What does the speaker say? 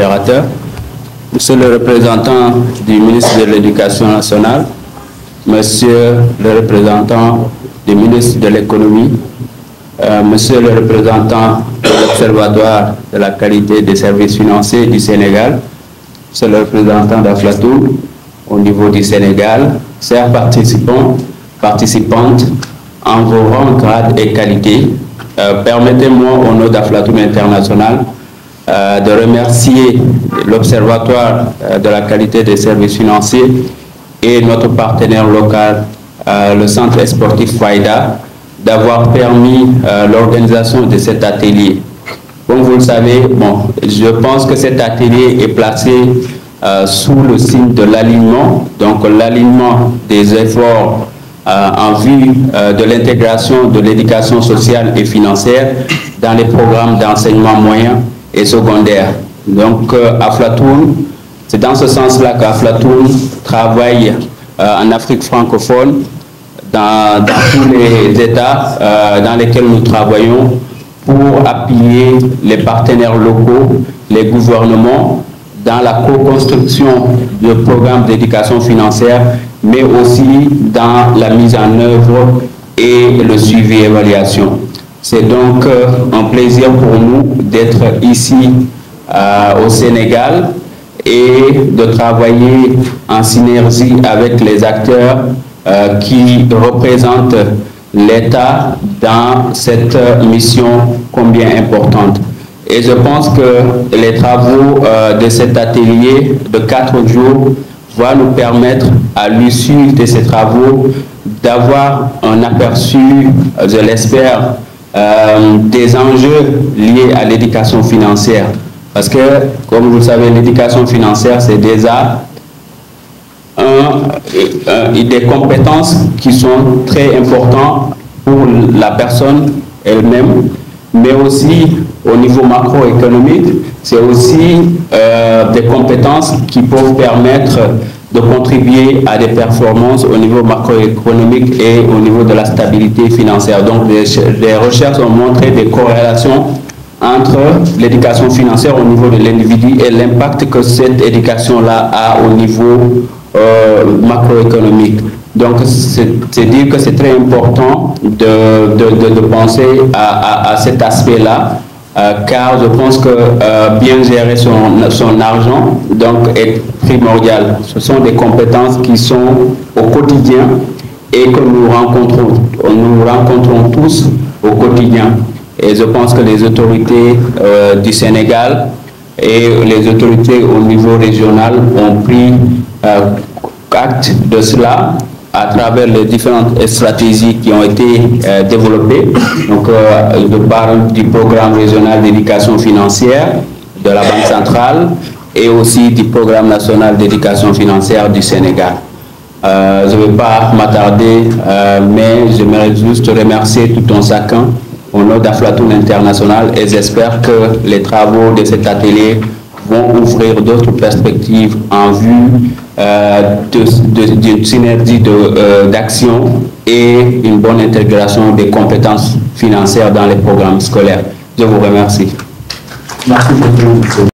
modérateur, Monsieur le représentant du ministre de l'Éducation nationale, Monsieur le représentant du ministre de l'Économie, Monsieur le représentant de l'Observatoire de la qualité des services financiers du Sénégal, Monsieur le représentant d'Aflatoum au niveau du Sénégal, chers participants, participantes, en vos rangs, grades et qualités, permettez-moi au nom d'Aflatoum International de remercier l'Observatoire de la qualité des services financiers et notre partenaire local, le Centre sportif Fayda, d'avoir permis l'organisation de cet atelier. Comme vous le savez, je pense que cet atelier est placé sous le signe de l'alignement, donc l'alignement des efforts en vue de l'intégration de l'éducation sociale et financière dans les programmes d'enseignement moyen et secondaire. Donc Aflatoum, c'est dans ce sens-là qu'Aflatoum travaille en Afrique francophone, dans tous les États dans lesquels nous travaillons, pour appuyer les partenaires locaux, les gouvernements, dans la co-construction de programmes d'éducation financière, mais aussi dans la mise en œuvre et le suivi et évaluation. C'est donc un plaisir pour nous d'être ici au Sénégal et de travailler en synergie avec les acteurs qui représentent l'État dans cette mission combien importante. Et je pense que les travaux de cet atelier de 4 jours vont nous permettre, à l'issue de ces travaux, d'avoir un aperçu, je l'espère, des enjeux liés à l'éducation financière. Parce que, comme vous le savez, l'éducation financière, c'est déjà des compétences qui sont très importantes pour la personne elle-même, mais aussi au niveau macroéconomique, c'est aussi des compétences qui peuvent permettre de contribuer à des performances au niveau macroéconomique et au niveau de la stabilité financière. Donc, les recherches ont montré des corrélations entre l'éducation financière au niveau de l'individu et l'impact que cette éducation-là a au niveau macroéconomique. Donc, c'est dire que c'est très important de penser à cet aspect-là, car je pense que bien gérer son argent donc, est primordial. Ce sont des compétences qui sont au quotidien et que nous rencontrons tous au quotidien. Et je pense que les autorités du Sénégal et les autorités au niveau régional ont pris acte de cela à travers les différentes stratégies qui ont été développées. Donc, je parle du programme régional d'éducation financière de la Banque centrale et aussi du programme national d'éducation financière du Sénégal. Je ne vais pas m'attarder, mais j'aimerais juste remercier tout un chacun au nom d'Aflatoum International et j'espère que les travaux de cet atelier vont ouvrir d'autres perspectives en vue d'une synergie d'action et une bonne intégration des compétences financières dans les programmes scolaires. Je vous remercie. Merci beaucoup.